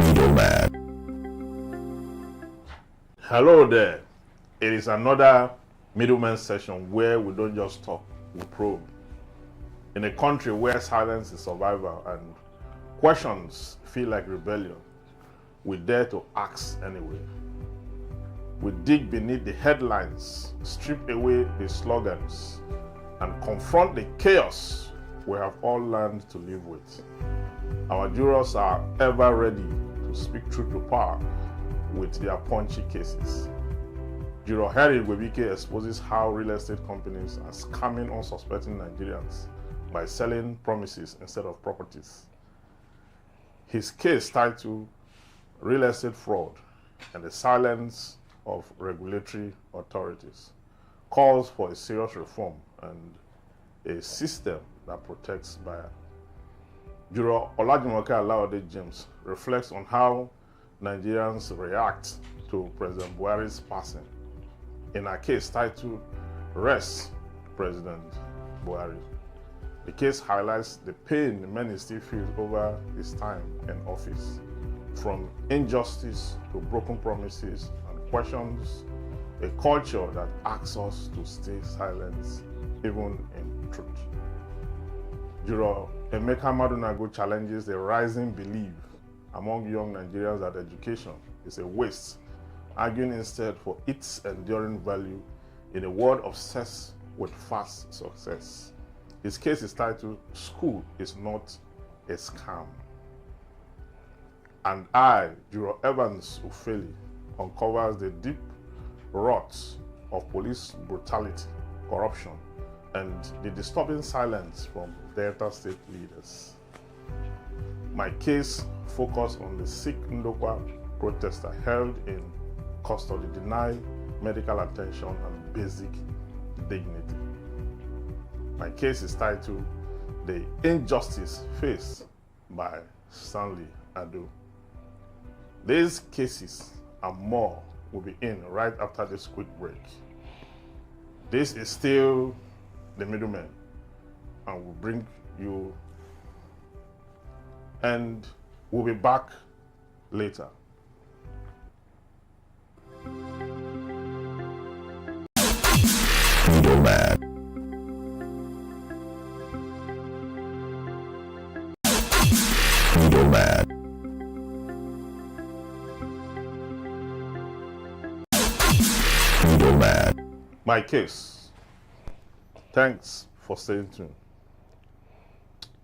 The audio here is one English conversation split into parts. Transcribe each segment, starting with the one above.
Middlemen. Hello there. It is another Middlemen session where we don't just talk, we probe. In a country where silence is survival and questions feel like rebellion, we dare to ask anyway. We dig beneath the headlines, strip away the slogans, and confront the chaos we have all learned to live with. Our jurors are ever ready to speak truth to power with their punchy cases. Juror Henry Igwebuike exposes how real estate companies are scamming unsuspecting Nigerians by selling promises instead of properties. His case titled Real Estate Fraud and the Silence of Regulatory Authorities calls for a serious reform and a system that protects buyers. Juror Olajumoke Alawode-James reflects on how Nigerians react to President Buhari's passing in a case titled Rest President Buhari. The case highlights the pain many still feel over his time in office, from injustice to broken promises, and questions a culture that asks us to stay silent even in truth. Juror Emeka Madunago challenges the rising belief among young Nigerians that education is a waste, arguing instead for its enduring value in a world obsessed with fast success. His case is titled School is Not a Scam. And I, Juror Evans Ufeli, uncovers the deep roots of police brutality, corruption, and the disturbing silence from Delta State leaders. My case focused on the sick Ndokwa protester held in custody, denied medical attention and basic dignity. My case is titled The Injustice Faced by Stanley Adoh. These cases and more will be in right after this quick break. This is still the Middlemen, and we'll bring you, and we'll be back later. Middlemen. Middlemen. Middlemen. My case. Thanks for staying tuned.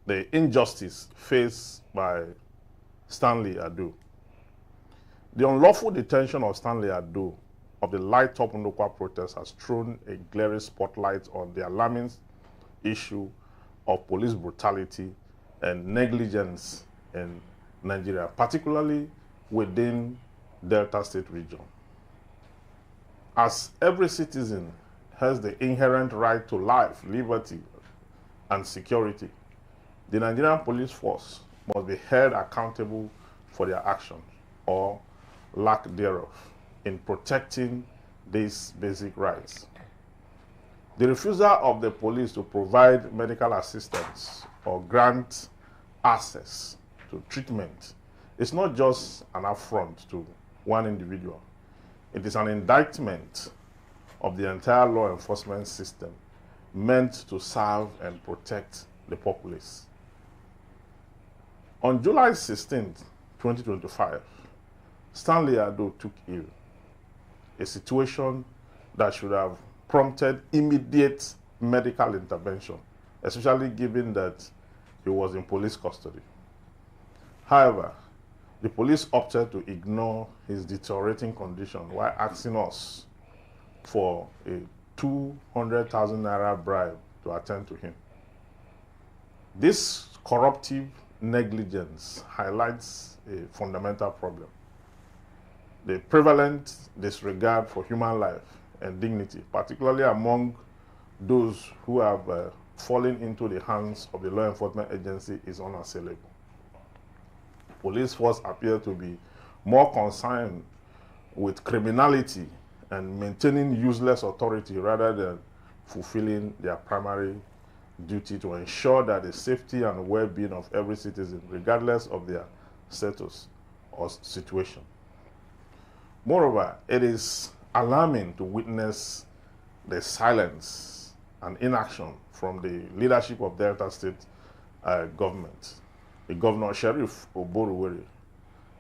The injustice faced by Stanley Adoh. The unlawful detention of Stanley Adoh of the Light Up Ndokwa protest has thrown a glaring spotlight on the alarming issue of police brutality and negligence in Nigeria, particularly within Delta State region. As every citizen has the inherent right to life, liberty, and security, the Nigerian police force must be held accountable for their actions or lack thereof in protecting these basic rights. The refusal of the police to provide medical assistance or grant access to treatment is not just an affront to one individual. It is an indictment of the entire law enforcement system meant to serve and protect the populace. On July 16, 2025, Stanley Adoh took ill, a situation that should have prompted immediate medical intervention, especially given that he was in police custody. However, the police opted to ignore his deteriorating condition while asking us for a 200,000 naira bribe to attend to him. This corruptive negligence highlights a fundamental problem: the prevalent disregard for human life and dignity, particularly among those who have fallen into the hands of the law enforcement agency, is unassailable. Police force appear to be more concerned with criminality and maintaining useless authority rather than fulfilling their primary duty to ensure that the safety and well-being of every citizen, regardless of their status, or situation. Moreover, it is alarming to witness the silence and inaction from the leadership of Delta State government, the Governor Sheriff Oboruwere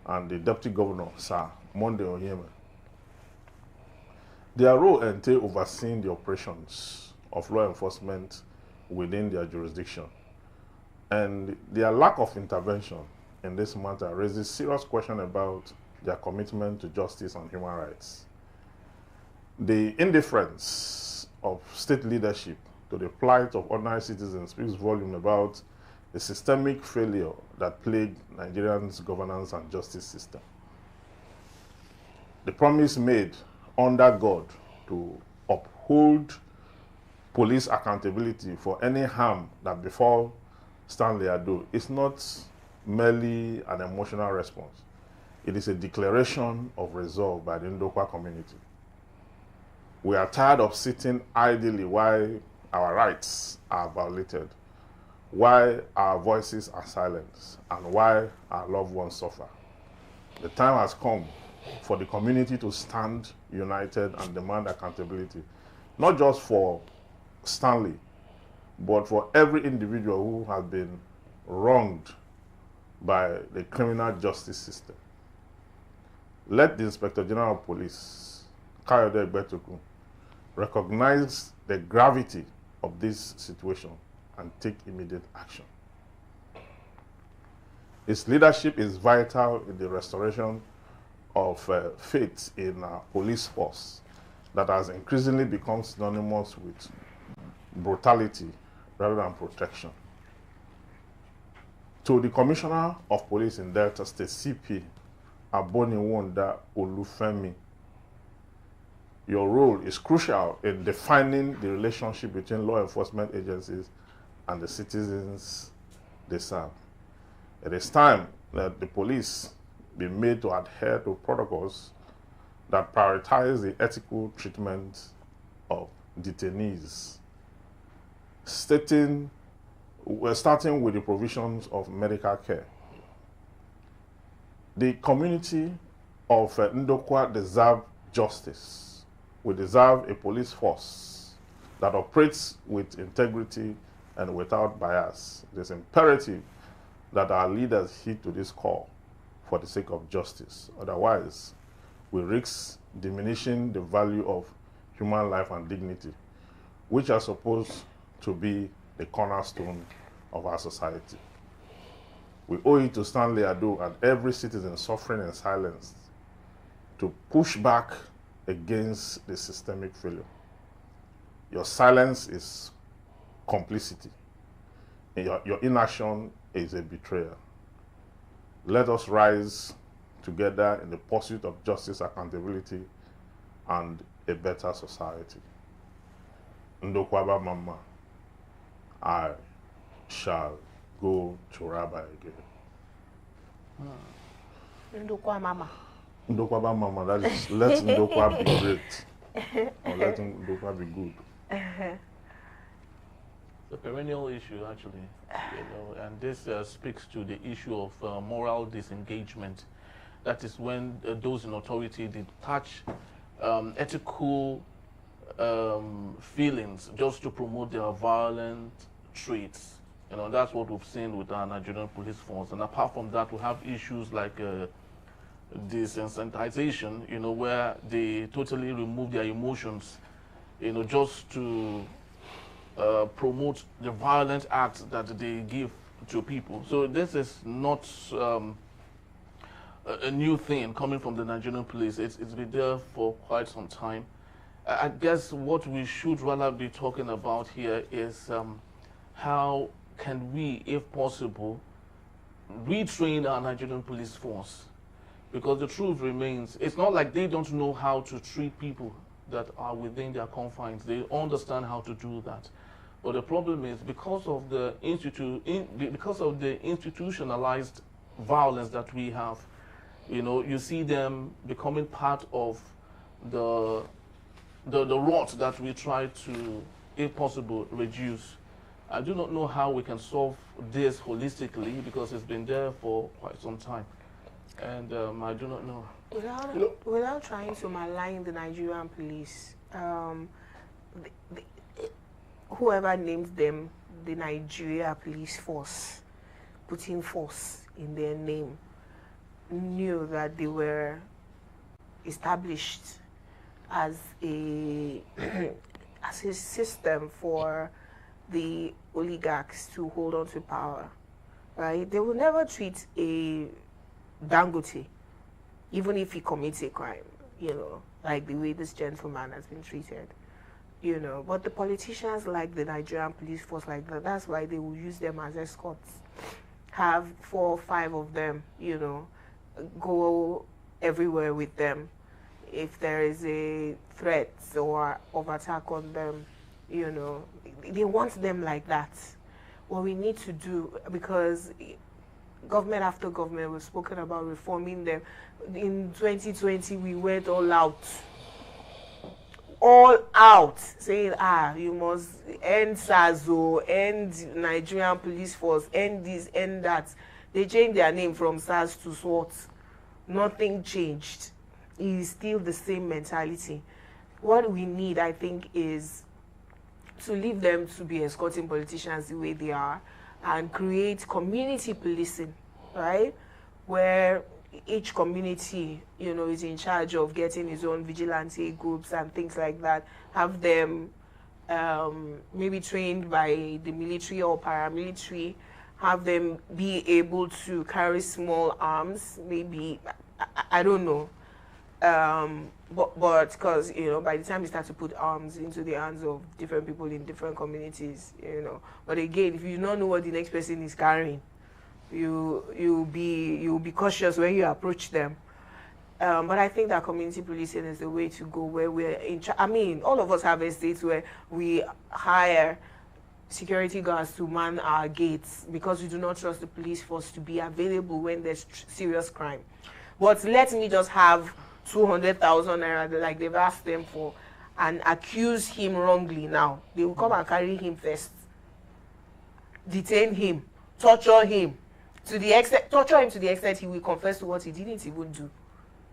and the Deputy Governor, Sir Monday Onyema. Their role entails overseeing the operations of law enforcement within their jurisdiction. And their lack of intervention in this matter raises serious questions about their commitment to justice and human rights. The indifference of state leadership to the plight of ordinary citizens speaks volumes about the systemic failure that plagued Nigeria's governance and justice system. The promise made under God to uphold police accountability for any harm that befall Stanley Adoh is not merely an emotional response. It is a declaration of resolve by the Ndokwa community. We are tired of sitting idly while our rights are violated, while our voices are silenced, and while our loved ones suffer. The time has come for the community to stand united and demand accountability, not just for Stanley, but for every individual who has been wronged by the criminal justice system. Let the Inspector General of Police, Kayode Egbetukun, recognize the gravity of this situation and take immediate action. His leadership is vital in the restoration of faith in our police force that has increasingly become synonymous with brutality rather than protection. To the Commissioner of Police in Delta State, CP Aboniwonda Olufemi, your role is crucial in defining the relationship between law enforcement agencies and the citizens they serve. It is time that the police be made to adhere to protocols that prioritize the ethical treatment of detainees, starting with the provisions of medical care. The community of Ndokwa deserve justice. We deserve a police force that operates with integrity and without bias. It is imperative that our leaders heed to this call for the sake of justice. Otherwise, we risk diminishing the value of human life and dignity, which are supposed to be the cornerstone of our society. We owe it to Stanley Adoh and every citizen suffering in silence to push back against the systemic failure. Your silence is complicity. Your inaction is a betrayal. Let us rise together in the pursuit of justice, accountability, and a better society. Ndokwaba Mama, I shall go to Rabbi again. Ndokwa Mama. Ndokwaba Mama, that is, let Ndokwa be great, or let Ndokwa be good. It's a perennial issue, actually, and this speaks to the issue of moral disengagement. That is when those in authority detach ethical feelings just to promote their violent traits. That's what we've seen with our Nigerian police force. And apart from that, we have issues like desensitization, where they totally remove their emotions, just to promote the violent acts that they give to people. So this is not a new thing coming from the Nigerian police. It's been there for quite some time. I guess what we should rather be talking about here is how can we, if possible, retrain our Nigerian police force? Because the truth remains, it's not like they don't know how to treat people that are within their confines. They understand how to do that. But the problem is because of the institutionalized violence that we have, you see them becoming part of the rot that we try to, if possible, reduce. I do not know how we can solve this holistically because it's been there for quite some time. And I do not know. Without trying to malign the Nigerian police, whoever named them the Nigeria Police Force, putting force in their name, knew that they were established as a as a system for the oligarchs to hold on to power, right? They will never treat a Dangote, even if he commits a crime, like the way this gentleman has been treated, But the politicians like the Nigerian police force like that, that's why they will use them as escorts. Have 4 or 5 of them, go everywhere with them. If there is a threat or of attack on them, they want them like that. What we need to do, because government after government, we've spoken about reforming them. In 2020, we went all out, saying, you must end SARS, end Nigerian police force, end this, end that. They changed their name from SARS to SWAT. Nothing changed. It is still the same mentality. What we need, I think, is to leave them to be escorting politicians the way they are and create community policing, right? Where each community, is in charge of getting its own vigilante groups and things like that. Have them maybe trained by the military or paramilitary. Have them be able to carry small arms, maybe, I don't know. But because, by the time you start to put arms into the hands of different people in different communities, But again, if you don't know what the next person is carrying, you'll be cautious when you approach them. But I think that community policing is the way to go, where we're in all of us have estates where we hire security guards to man our gates because we do not trust the police force to be available when there's serious crime. But let me just have 200,000 naira like they've asked them for and accuse him wrongly now. They will come and carry him first, detain him, torture him to the extent he will confess to what he didn't even do.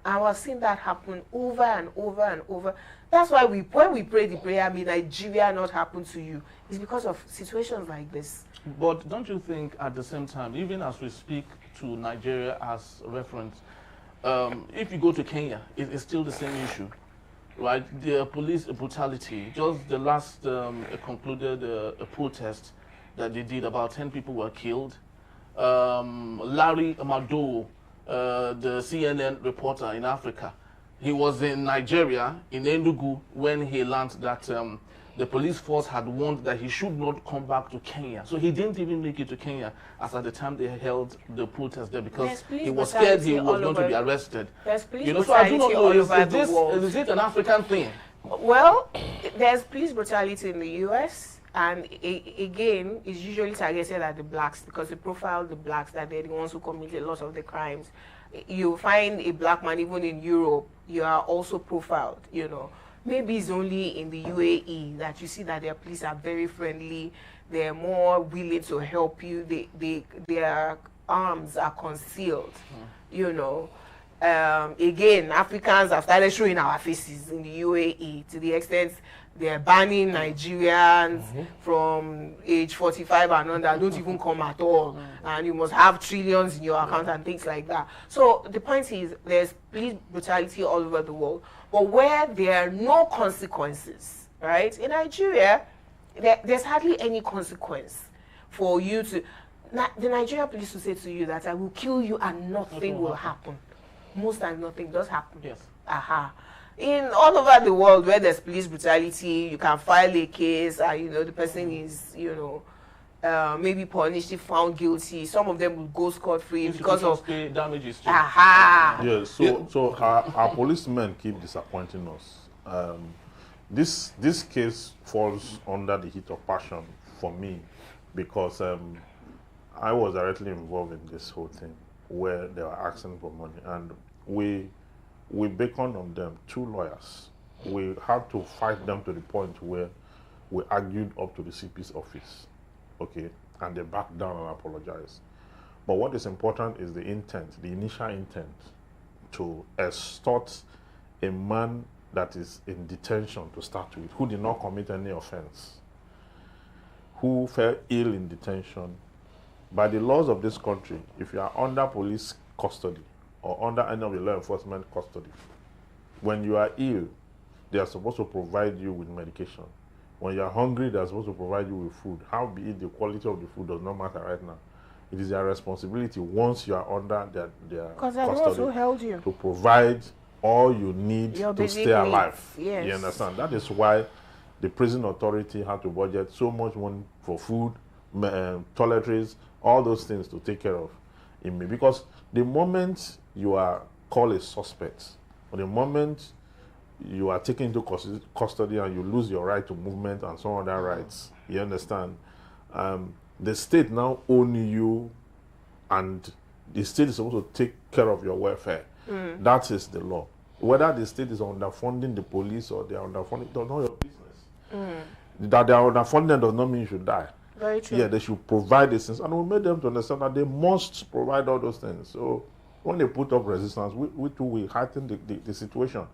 I was seeing that happen over and over and over. That's why when we pray the prayer, may Nigeria not happen to you, it's because of situations like this. But don't you think at the same time, even as we speak to Nigeria as reference, if you go to Kenya, it's still the same issue, right? The police brutality. Just the last concluded a protest that they did. About 10 people were killed. Larry Adoh, the CNN reporter in Africa, he was in Nigeria, in Enugu, when he learned that the police force had warned that he should not come back to Kenya. So he didn't even make it to Kenya as at the time they held the protest there because he was scared he was going to be arrested. So I do not know, is it an African thing? Well, there's police brutality in the US, and again, it's usually targeted at the blacks because they profile the blacks, that they're the ones who commit a lot of the crimes. You find a black man even in Europe, you are also profiled, Maybe it's only in the UAE that you see that their police are very friendly. They're more willing to help you. Their arms are concealed, Again, Africans have started showing our faces in the UAE to the extent they're banning Nigerians from age 45 and under. Don't even come at all. And you must have trillions in your account and things like that. So the point is, there's police brutality all over the world. But where there are no consequences, right? In Nigeria, there's hardly any consequence for you to... The Nigerian police will say to you that I will kill you and nothing will happen. Most times nothing does happen. Yes. In all over the world where there's police brutality, you can file a case and, the person is, maybe punished if found guilty. Some of them will go scot-free because of damages. Yes, so our policemen keep disappointing us. This case falls under the heat of passion for me because I was directly involved in this whole thing where they were asking for money, and we beckoned on them, 2 lawyers. We had to fight them to the point where we argued up to the CP's office, okay, and they backed down and apologized. But what is important is the intent, the initial intent to extort a man that is in detention to start with, who did not commit any offense, who fell ill in detention. By the laws of this country, if you are under police custody or under any of the law enforcement custody, when you are ill, they are supposed to provide you with medication. When you are hungry, they are supposed to provide you with food. How be it the quality of the food does not matter right now. It is their responsibility once you are under their custody held you to provide all you need to stay alive. Yes. You understand? That is why the prison authority had to budget so much money for food, toiletries, all those things to take care of me. Because the moment you are called a suspect, or the moment you are taken into custody and you lose your right to movement and some other rights, you understand? The state now owns you, and the state is supposed to take care of your welfare. That is the law. Whether the state is underfunding the police or they are underfunding, does not your business. That they are underfunding does not mean you should die. Very true. Yeah, they should provide these things, and we made them to understand that they must provide all those things. So when they put up resistance, we heighten the situation,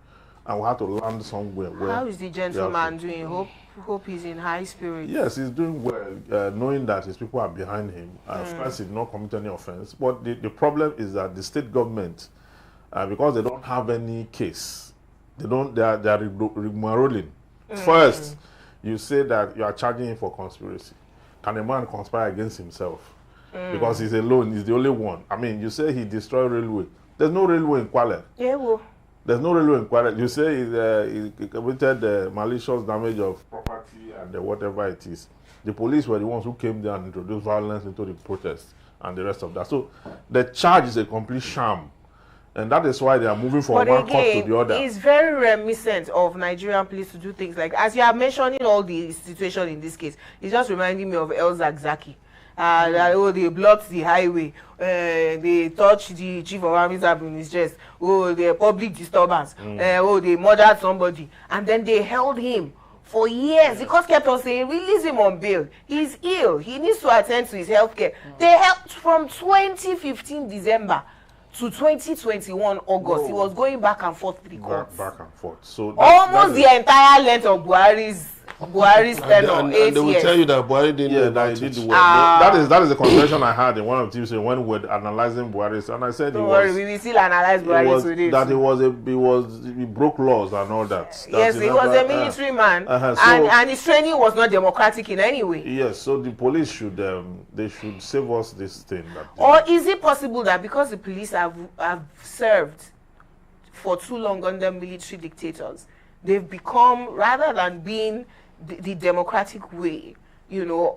and we have to land somewhere. How is the gentleman doing? Hope he's in high spirits. Yes, he's doing well, knowing that his people are behind him. Of course, he did not commit any offense. But the problem is that the state government, because they don't have any case, they are rigmaroling. First, you say that you are charging him for conspiracy. Can a man conspire against himself? Because he's alone, he's the only one. I mean, you say he destroyed railway. There's no railway in Kwale. Yeah, well. There's no railway in Kwale. You say he committed malicious damage of property and whatever it is. The police were the ones who came there and introduced violence into the protest and the rest of that. So the charge is a complete sham. And that is why they are moving from one court to the other. It's very reminiscent of Nigerian police to do things like, as you are mentioning all the situation in this case, it's just reminding me of El Zagzaki. They blocked the highway, they touched the chief of army in his chest, the public disturbance, they murdered somebody, and then they held him for years. The court kept on saying, release him on bail. He's ill. He needs to attend to his health care. They held from 2015 December to 2021 August. He was going back and forth with the courts. Back and forth. So almost the entire length of Buhari's tenure, and they will tell you that Buhari didn't know that he did the work. That is the conversation I had in one of the teams when we were analyzing Buhari, and I said don't worry, we will still analyze Buhari today. That he broke laws and all that. Yes, he was a military man, and his training was not democratic in any way. Yes, so the police should save us this thing. Or is it possible that because the police have served for too long under military dictators, they've become, rather than being the democratic way,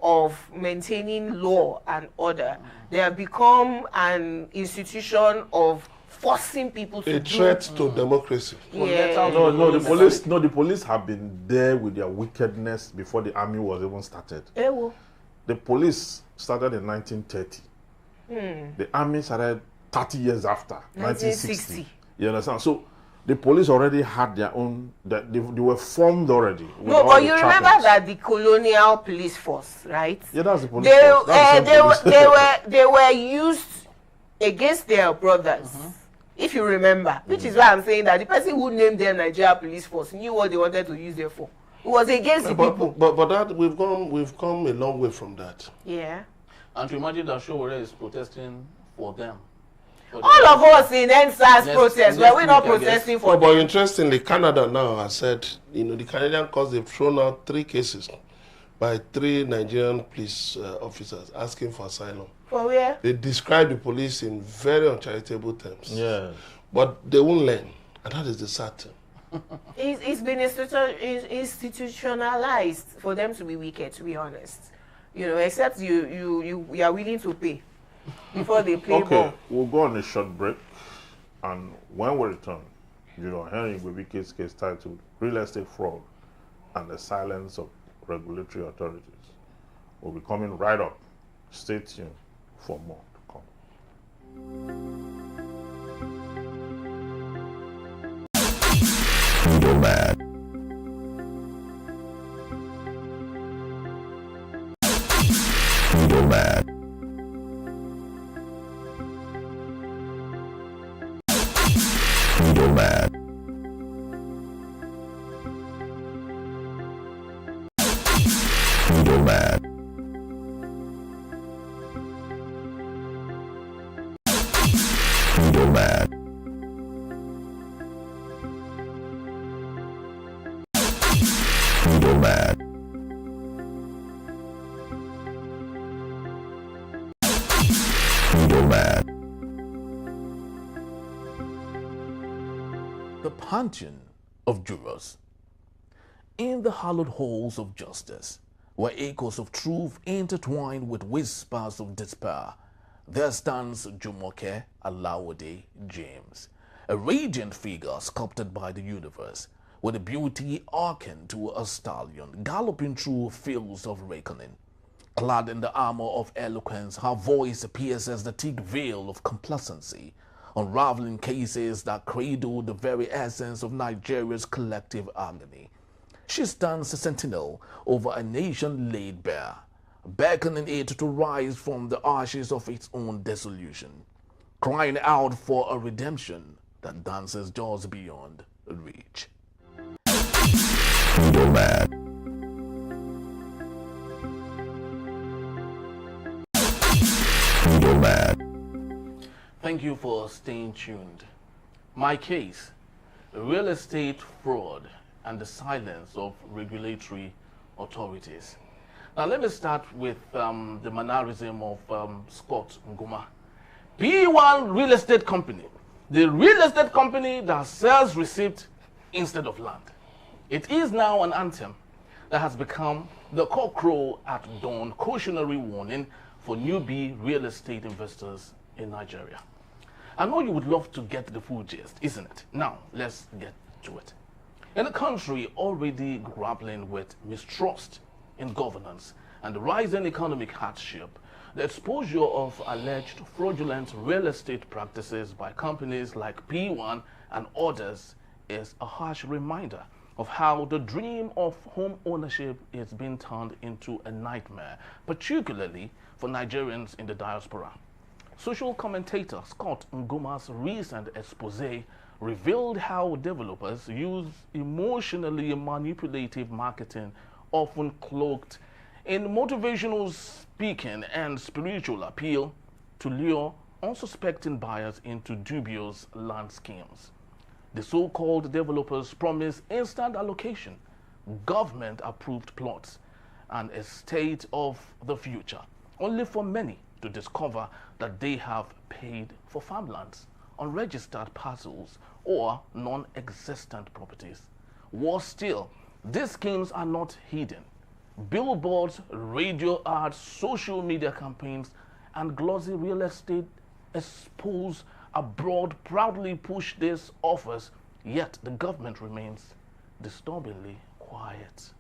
of maintaining law and order, they have become an institution of forcing people to a threat to democracy. Yeah. The police have been there with their wickedness before the army was even started. The police started in 1930. The army started 30 years after, 1960. You understand? So the police already had their own, they were formed already. No, but you remember that the colonial police force, right? Yeah, that's the police force. They were used against their brothers, if you remember. Which is why I'm saying that the person who named them Nigeria Police Force knew what they wanted to use them for. It was against the people. But that we've come a long way from that. Yeah. And to imagine that Showore is protesting for them. All of us in NSAS protest, but we're not protesting for them. But interestingly, Canada now has said, the Canadian courts, they've thrown out 3 cases by 3 Nigerian police officers asking for asylum. For where? They describe the police in very uncharitable terms. Yeah. But they won't learn, and that is the sad thing. It's been institutionalized for them to be wicked, to be honest. Except you are willing to pay before they play ball. Okay, we'll go on a short break, and when we return, Juror Henry Igwebuike's case titled Real Estate Fraud and the Silence of Regulatory Authorities will be coming right up. Stay tuned for more to come. Middlemen. Middlemen. Middlemen. Middlemen. Middlemen. Middlemen. Middlemen. The punching of jurors. In the hallowed halls of justice, where echoes of truth intertwine with whispers of despair, there stands Olajumoke Alawode-James, a radiant figure sculpted by the universe, with a beauty akin to a stallion galloping through fields of reckoning. Clad in the armor of eloquence, her voice pierces the thick veil of complacency, unraveling cases that cradle the very essence of Nigeria's collective agony. She stands a sentinel over a nation laid bare, beckoning it to rise from the ashes of its own dissolution, crying out for a redemption that dances just beyond reach. Middlemen. Middlemen. Thank you for staying tuned. My case, real estate fraud and the silence of regulatory authorities. Now let me start with the mannerism of Scott Nguma. PWAN real estate company, the real estate company that sells receipt instead of land. It is now an anthem that has become the cockcrow at dawn cautionary warning for newbie real estate investors in Nigeria. I know you would love to get the full gist, isn't it? Now, let's get to it. In a country already grappling with mistrust in governance and the rising economic hardship, the exposure of alleged fraudulent real estate practices by companies like PWAN and others is a harsh reminder of how the dream of home ownership is being turned into a nightmare, particularly for Nigerians in the diaspora. Social commentator Scott Nguma's recent expose revealed how developers use emotionally manipulative marketing, often cloaked in motivational speaking and spiritual appeal, to lure unsuspecting buyers into dubious land schemes. The so-called developers promise instant allocation, government-approved plots, and a state of the future, only for many to discover that they have paid for farmlands, unregistered parcels, or non-existent properties. Worse still, these schemes are not hidden. Billboards, radio ads, social media campaigns, and glossy real estate expos abroad proudly push these offers, yet the government remains disturbingly quiet.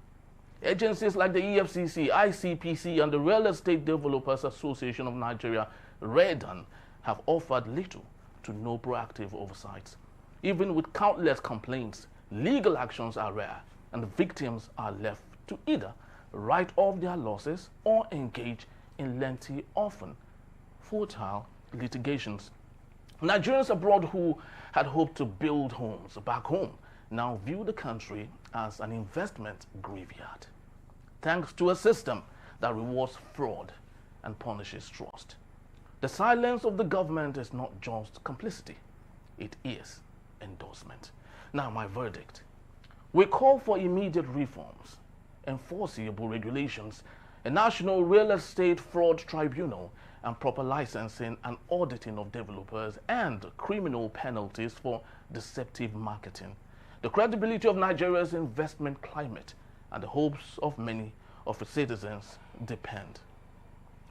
Agencies like the EFCC, ICPC, and the Real Estate Developers Association of Nigeria, REDAN, have offered little to no proactive oversight. Even with countless complaints, legal actions are rare, and the victims are left to either write off their losses or engage in lengthy, often futile litigations. Nigerians abroad who had hoped to build homes back home now view the country as an investment graveyard, thanks to a system that rewards fraud and punishes trust. The silence of the government is not just complicity, it is endorsement. Now, my verdict. We call for immediate reforms, enforceable regulations, a national real estate fraud tribunal, and proper licensing and auditing of developers, and criminal penalties for deceptive marketing. The credibility of Nigeria's investment climate and the hopes of many of its citizens depend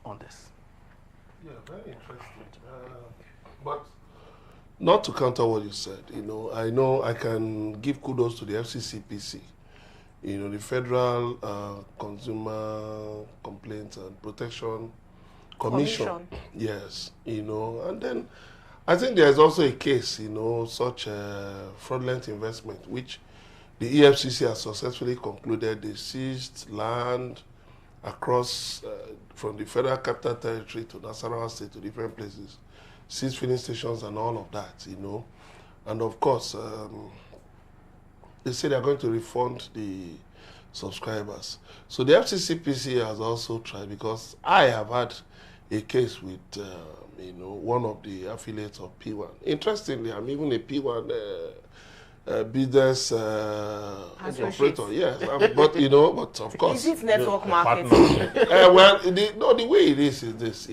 on this. Yeah, very interesting. But not to counter what you said, I know I can give kudos to the FCCPC, the Federal Consumer Complaints and Protection Commission. Yes, and then I think there's also a case, such fraudulent investment, which the EFCC has successfully concluded. They seized land across from the Federal Capital Territory to Nasarawa State to different places, seized filling stations and all of that, And of course, they say they're going to refund the subscribers. So the FCCPC has also tried, because I have had a case with one of the affiliates of PWAN. Interestingly, I'm even a PWAN business operator. Yes, but but of course, is it network marketing? well, the way it is this.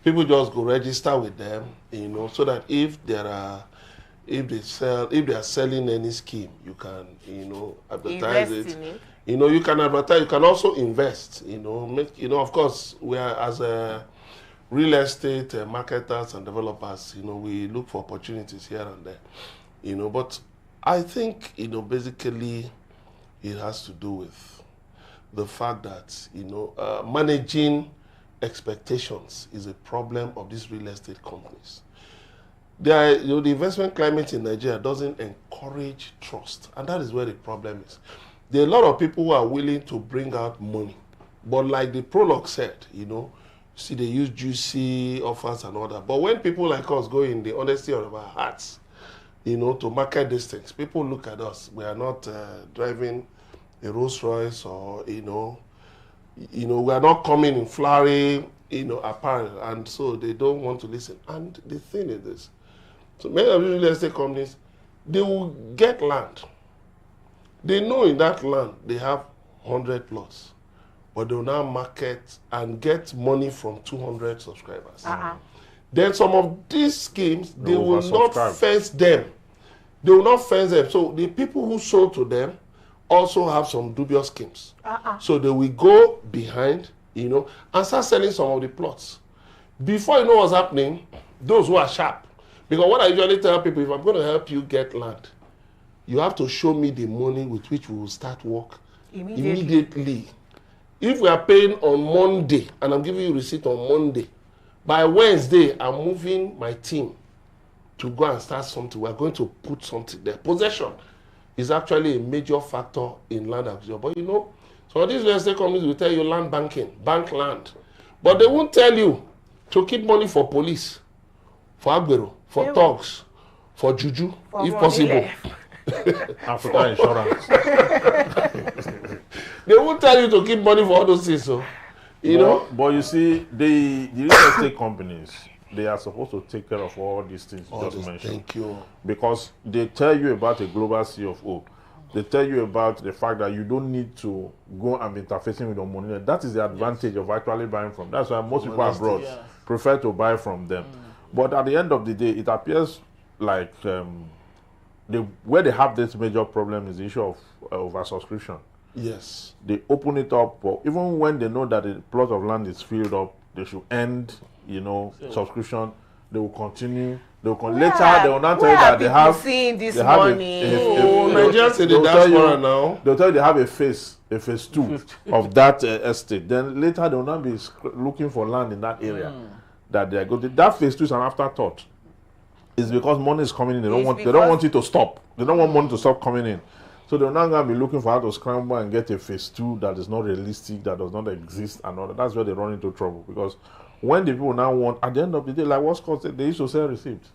People just go register with them. So that if they are selling any scheme, you can advertise Invest it. in it. You can advertise. You can also invest. Of course, we are as a real estate marketers and developers. We look for opportunities here and there. But I think basically it has to do with the fact that managing expectations is a problem of these real estate companies. The investment climate in Nigeria doesn't encourage trust, and that is where the problem is. There are a lot of people who are willing to bring out money, but like the prologue said, see, they use juicy offers and all that. But when people like us go in the honesty of our hearts, to market these things, people look at us. We are not driving a Rolls Royce, or we are not coming in flowery, apparel, and so they don't want to listen. And the thing is this: so many of these real estate companies, they will get land. They know in that land they have 100 plots, but they will now market and get money from 200 subscribers. Then some of these schemes, they will not fence them. They will not fence them. So the people who sold to them also have some dubious schemes. So they will go behind, and start selling some of the plots. Before you know what's happening, those who are sharp, because what I usually tell people, if I'm going to help you get land, you have to show me the money with which we will start work immediately. If we are paying on Monday, and I'm giving you receipt on Monday, by Wednesday, I'm moving my team to go and start something. We're going to put something there. Possession is actually a major factor in land acquisition. But some of these real estate companies will tell you land banking, bank land. But they won't tell you to keep money for police, for agbero, for thugs, for juju, if possible. African insurance. They won't tell you to keep money for all those things. So, But you see, the real estate companies, they are supposed to take care of all these things you just mentioned. Thank you. Because they tell you about a global CFO. They tell you about the fact that you don't need to go and be interfacing with your money. That is the advantage of actually buying from. That's why most people abroad prefer to buy from them. But at the end of the day, it appears like where they have this major problem is the issue of oversubscription. Yes. They open it up, but even when they know that the plot of land is filled up, they should end, subscription. They will continue. Later, they will not tell you that they have. Seeing this they have money. Nigerians in the diaspora now. They'll tell you they have a phase 2 of that estate. Then later they will not be looking for land in that area that they are going. That phase 2 is an afterthought. It's because money is coming in. They don't want it to stop. They don't want money to stop coming in. So they're not going to be looking for how to scramble and get a phase 2 that is not realistic, that does not exist, and all that. That's where they run into trouble. Because when the people now want, at the end of the day, like what's called, they used to sell receipts.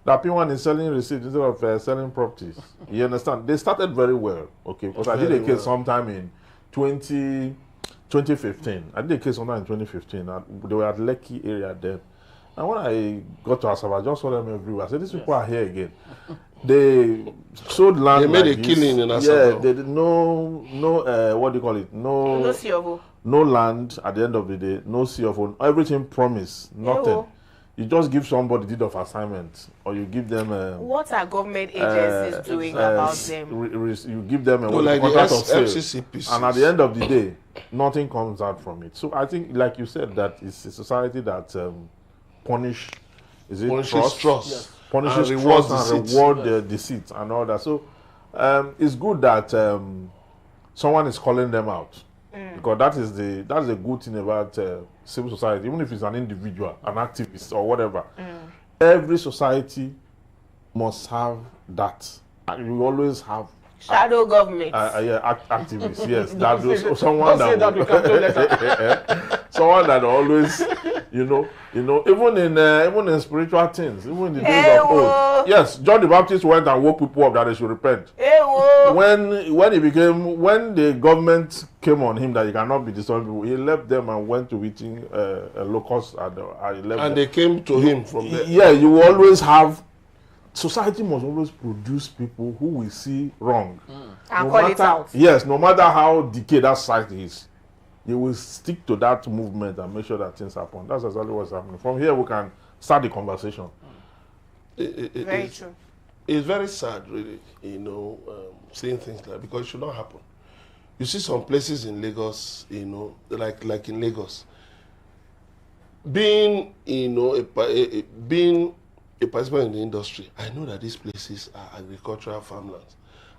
That P1 is selling receipts instead of selling properties. You understand? They started very well, okay? Because I did a case sometime in 2015. I did a case sometime in 2015. They were at Lekki area then. And when I got to Asaba, I just saw them everywhere. I said, these people are here again. They sold land. They made a killing in Asaba. Yeah, they did what do you call it? No CFO. No land at the end of the day, no CFO. Everything promised, nothing. You just give somebody deed of assignment, or you give them. What are government agencies doing about them? You give them a contract of sale, FCCPC. And at the end of the day, nothing comes out from it. So I think, like you said, that it's a society that punishes trust? Yes. Punishes and trust and reward deceit and all that. So it's good that someone is calling them out. Because that is the good thing about civil society. Even if it's an individual, an activist or whatever, every society must have that. And you always have shadow government. Activists. Yes, that was someone someone that always, even in spiritual things, even in the days of old. Yes, John the Baptist went and woke people up that they should repent. When the government came on him that he cannot be disturbing people, he left them and went to eating a locust and they came to him from there. Yeah, you always have. Society must always produce people who will see wrong. And call it out. Yes, no matter how decayed that site is, you will stick to that movement and make sure that things happen. That's exactly what's happening. From here, we can start the conversation. Very true. It's very sad, really, seeing things like that, because it should not happen. You see some places in Lagos, like in Lagos, being a participant in the industry, I know that these places are agricultural farmlands,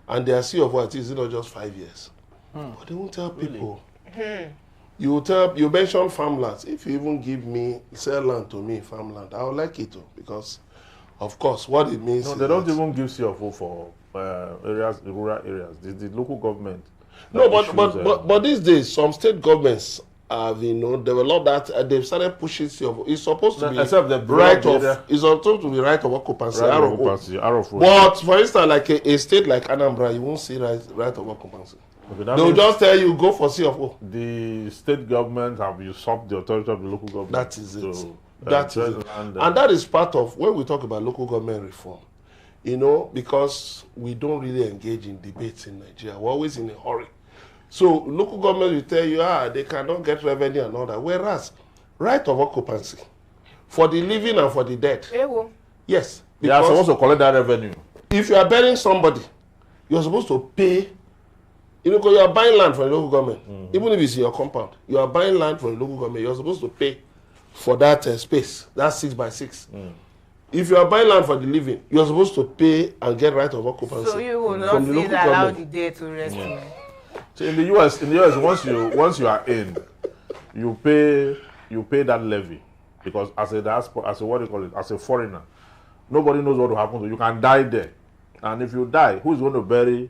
and their sea of what is not just 5 years. But they won't tell people. You mention farmlands. If you even give me, sell land to me, farmland, I would like it too, because, of course, what it means. No, they don't even give CFO for rural areas. The local government. No, but these days, some state governments have developed that. They've started pushing CFO. It's supposed to be it's supposed to be right of occupancy. But for instance, like a state like Anambra, you won't see right of occupancy. Okay, they'll just tell you go for CFO. The state government have usurped the authority of the local government. That is it. And that is part of when we talk about local government reform. Because we don't really engage in debates in Nigeria. We're always in a hurry. So local government will tell you, they cannot get revenue and all that. Whereas, right of occupancy for the living and for the dead. Yes. They are supposed to collect that revenue. If you are burying somebody, you're supposed to pay. Because you are buying land from the local government. Even if it's in your compound, you are buying land from the local government. You're supposed to pay for that space. That's 6 by 6. If you are buying land for the living, you're supposed to pay and get right of occupancy. So you will not allow the dead to rest. So in the US, once you are in, you pay that levy, because as a foreigner, nobody knows what will happen to you. You can die there, and if you die, who's going to bury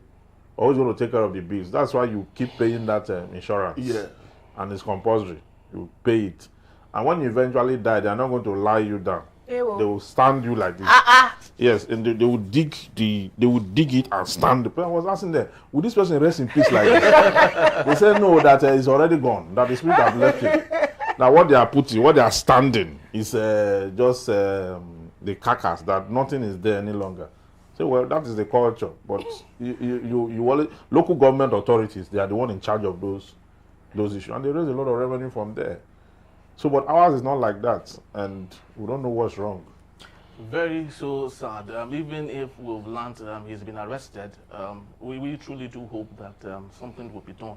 or who's going to take care of the bills? That's why you keep paying that insurance. Yeah, and it's compulsory. You pay it, and when you eventually die, they are not going to lie you down. They will stand you like this. Yes, and they will dig it and stand. I was asking them, would this person rest in peace like this? They said no, that it's already gone. That the spirit have left him. Now what they are standing is just the carcass. That nothing is there any longer. So well, that is the culture. But you local government authorities, they are the one in charge of those issues, and they raise a lot of revenue from there. So, but ours is not like that, and we don't know what's wrong. Very so sad. Even if we've learned he's been arrested, we truly do hope that something will be done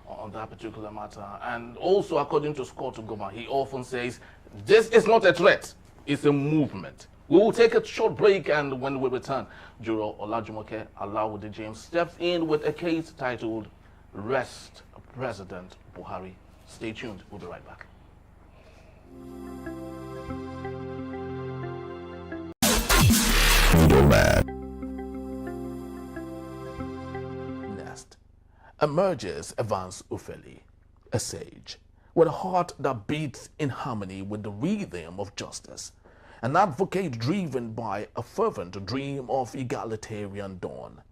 on that particular matter. And also, according to Scott Ugoma, he often says, this is not a threat, it's a movement. We will take a short break, and when we return, Juror Olajumoke Alawode-James steps in with a case titled, Rest President Buhari. Stay tuned, we'll be right back. Next emerges Evans Ufeli, a sage with a heart that beats in harmony with the rhythm of justice, an advocate driven by a fervent dream of egalitarian dawn.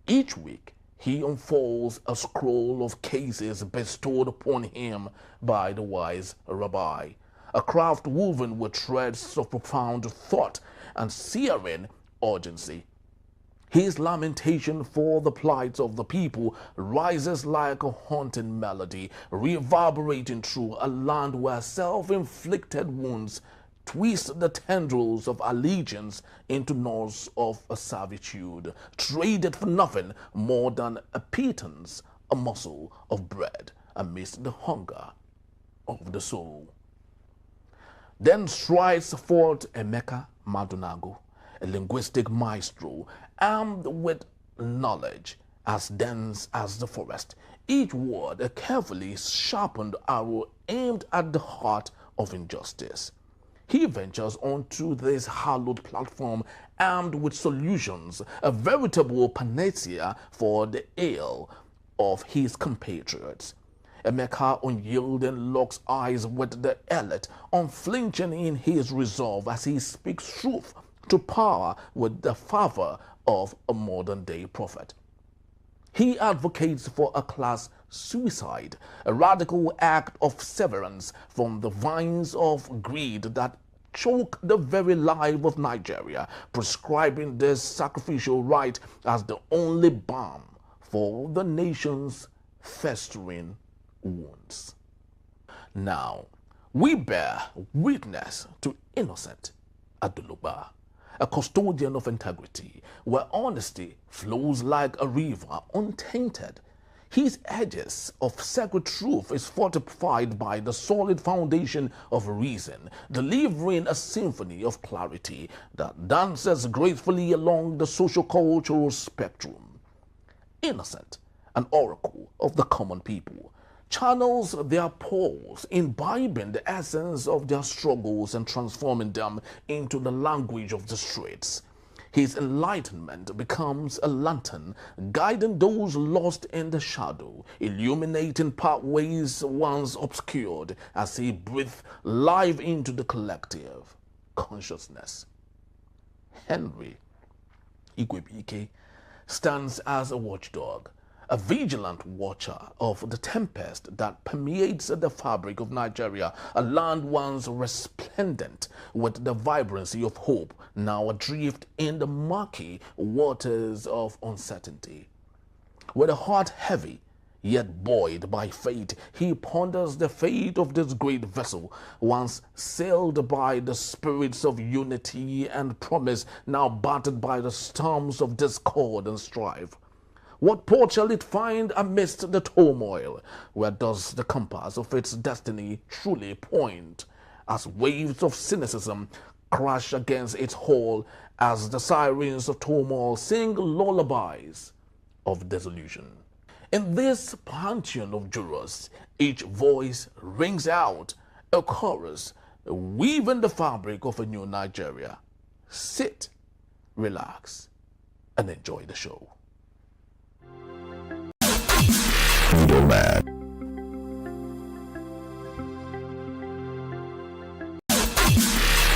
Each week, he unfolds a scroll of cases bestowed upon him by the wise rabbi, a craft woven with threads of profound thought and searing urgency. His lamentation for the plight of the people rises like a haunting melody, reverberating through a land where self-inflicted wounds twist the tendrils of allegiance into knots of a servitude, traded for nothing more than a pittance, a morsel of bread amidst the hunger of the soul. Then strides forth Emeka Madunagu, a linguistic maestro, armed with knowledge as dense as the forest, each word a carefully sharpened arrow aimed at the heart of injustice. He ventures onto this hallowed platform armed with solutions, a veritable panacea for the ail of his compatriots. Emeka unyielding locks eyes with the elite, unflinching in his resolve as he speaks truth to power with the fervor of a modern-day prophet. He advocates for a class suicide, a radical act of severance from the vines of greed that choke the very life of Nigeria, prescribing this sacrificial rite as the only balm for the nation's festering wounds. Now, we bear witness to innocent Adoluba, a custodian of integrity, where honesty flows like a river untainted. His edges of sacred truth is fortified by the solid foundation of reason, delivering a symphony of clarity that dances gracefully along the socio-cultural spectrum. Innocent, an oracle of the common people, channels their pulse, imbibing the essence of their struggles and transforming them into the language of the streets. His enlightenment becomes a lantern, guiding those lost in the shadow, illuminating pathways once obscured as he breathes life into the collective consciousness. Henry Igwebuike stands as a watchdog, a vigilant watcher of the tempest that permeates the fabric of Nigeria, a land once resplendent with the vibrancy of hope, now adrift in the murky waters of uncertainty. With a heart heavy, yet buoyed by fate, he ponders the fate of this great vessel, once sailed by the spirits of unity and promise, now battered by the storms of discord and strife. What port shall it find amidst the turmoil? Where does the compass of its destiny truly point? As waves of cynicism crash against its hull, as the sirens of turmoil sing lullabies of disillusion. In this pantheon of jurors, each voice rings out a chorus, weaving the fabric of a new Nigeria. Sit, relax, and enjoy the show. Middlemen.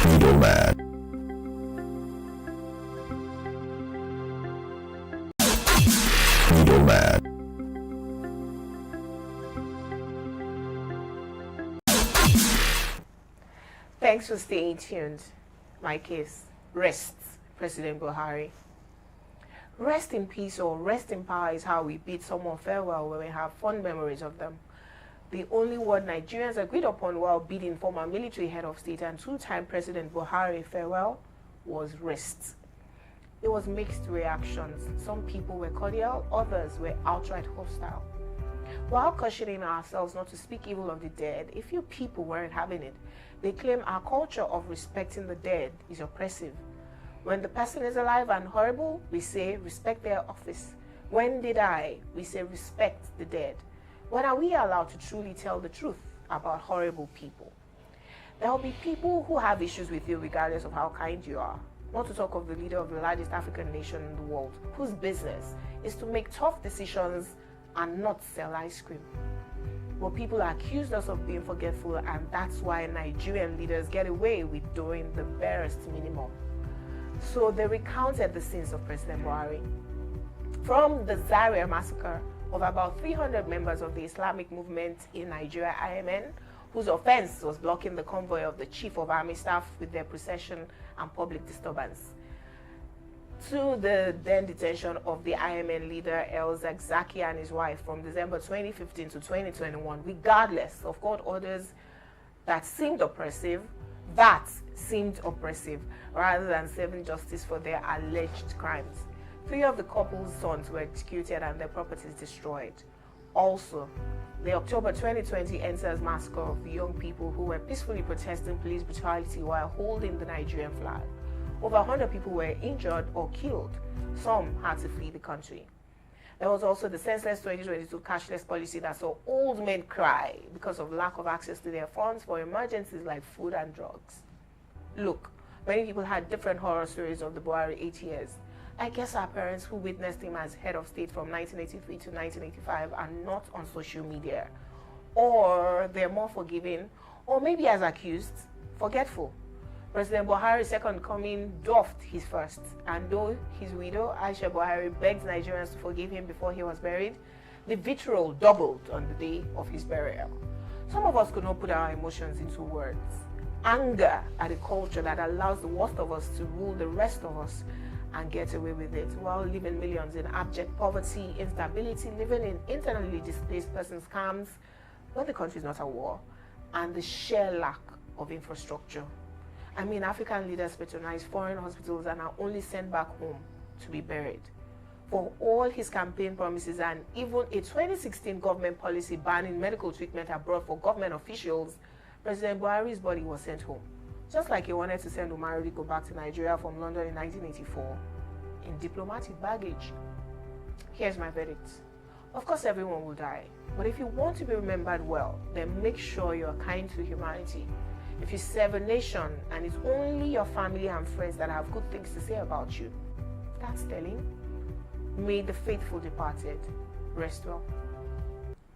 Middlemen. Middlemen. Thanks for staying tuned. My case, rest, President Buhari. Rest in peace or rest in power is how we bid someone farewell when we have fond memories of them. The only word Nigerians agreed upon while bidding former military head of state and two-time President Buhari farewell was rest. There was mixed reactions. Some people were cordial, others were outright hostile. While cautioning ourselves not to speak evil of the dead, a few people weren't having it. They claim our culture of respecting the dead is oppressive. When the person is alive and horrible, we say respect their office. When they die, we say respect the dead. When are we allowed to truly tell the truth about horrible people? There will be people who have issues with you regardless of how kind you are. Not to talk of the leader of the largest African nation in the world, whose business is to make tough decisions and not sell ice cream. But people accuse us of being forgetful, and that's why Nigerian leaders get away with doing the barest minimum. So they recounted the sins of President Buhari. From the Zaria massacre of about 300 members of the Islamic movement in Nigeria, IMN, whose offense was blocking the convoy of the Chief of Army Staff with their procession and public disturbance, to the then detention of the IMN leader El Zakzaki and his wife from December 2015 to 2021, regardless of court orders that seemed oppressive, rather than serving justice for their alleged crimes. 3 of the couple's sons were executed and their properties destroyed. Also, the October 2020 Endsars massacre of the young people who were peacefully protesting police brutality while holding the Nigerian flag. Over 100 people were injured or killed. Some had to flee the country. There was also the senseless 2022 cashless policy that saw old men cry because of lack of access to their funds for emergencies like food and drugs. Look, many people had different horror stories of the Buhari 8 years. I guess our parents who witnessed him as head of state from 1983 to 1985 are not on social media. or they're more forgiving, or maybe as accused, forgetful. President Buhari's second coming doffed his first, and though his widow, Aisha Buhari, begged Nigerians to forgive him before he was buried, the vitriol doubled on the day of his burial. Some of us could not put our emotions into words. Anger at a culture that allows the worst of us to rule the rest of us and get away with it, while leaving millions in abject poverty, instability, living in internally displaced persons' camps when the country is not at war, and the sheer lack of infrastructure. I mean, African leaders patronize foreign hospitals and are only sent back home to be buried. For all his campaign promises and even a 2016 government policy banning medical treatment abroad for government officials, President Buhari's body was sent home. Just like he wanted to send Umar Rico back to Nigeria from London in 1984 in diplomatic baggage. Here's my verdict. Of course, everyone will die. But if you want to be remembered well, then make sure you're kind to humanity. If you serve a nation and it's only your family and friends that have good things to say about you, that's telling. May the faithful departed rest well.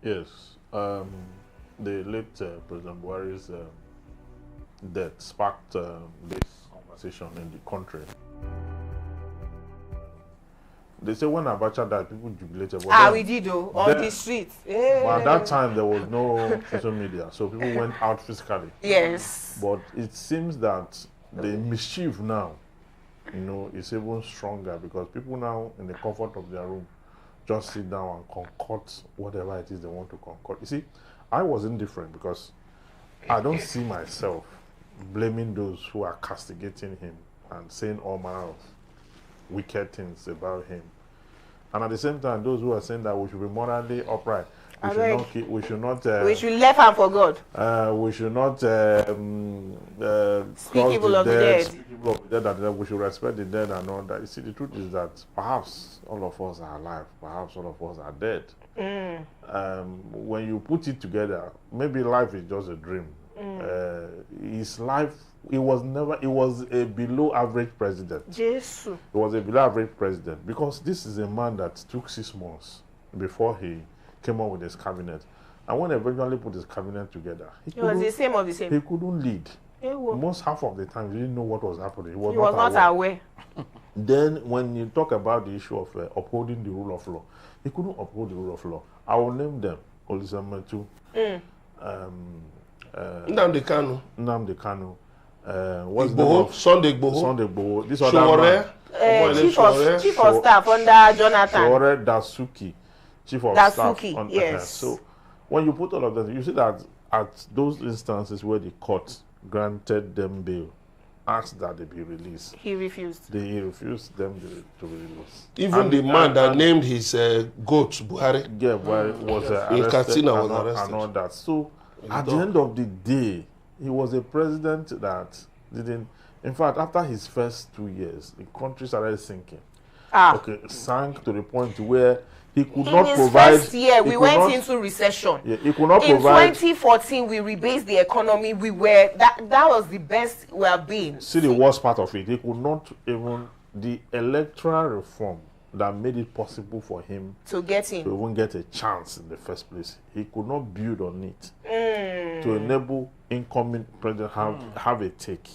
Yes, the late President Buhari's death sparked this conversation in the country. They say when Abacha died, people jubilated. We did though, on the streets. Yeah. But at that time, there was no social media, so people went out physically. Yes. But it seems that the mischief now, is even stronger because people now, in the comfort of their room, just sit down and concoct whatever it is they want to concoct. You see, I was indifferent because I don't see myself blaming those who are castigating him and saying all manner of wicked things about him. And at the same time, those who are saying that we should be morally upright, we should not left hand for God. We should not speak evil of the dead. That we should respect the dead and all that. You see, the truth is that perhaps all of us are alive, perhaps all of us are dead. When you put it together, maybe life is just a dream. His life, it was a below average president. Jesus. It was a below average president because this is a man that took 6 months before he came up with his cabinet. And when he eventually put his cabinet together, he was the same of the same. He couldn't lead. Most half of the time, he didn't know what was happening. He was not aware. Then, when you talk about the issue of upholding the rule of law, he couldn't uphold the rule of law. I will name them. Olajumoke, Nnamdi Kanu. What's the name of Sunday Igboho. This other man. Chief of Staff under Jonathan. Showore Dasuki, Chief of Staff. Yes. So, when you put all of that, you see that at those instances where the court granted them bail, asked that they be released. He refused. He refused them to be released. Even the man that named his goat Buhari. Yeah, Buhari was in Katsina was arrested. And all that. So, at the end of the day, he was a president that didn't. In fact, after his first 2 years, the country started sinking. Sank to the point where he could not provide. In his first year, we went into recession. Yeah, he could not provide. In 2014, we rebased the economy. We were that was the best we have been. See the worst part of it. He could not even the electoral reform that made it possible for him to get in, to even get a chance in the first place. He could not build on it to enable incoming president have a take.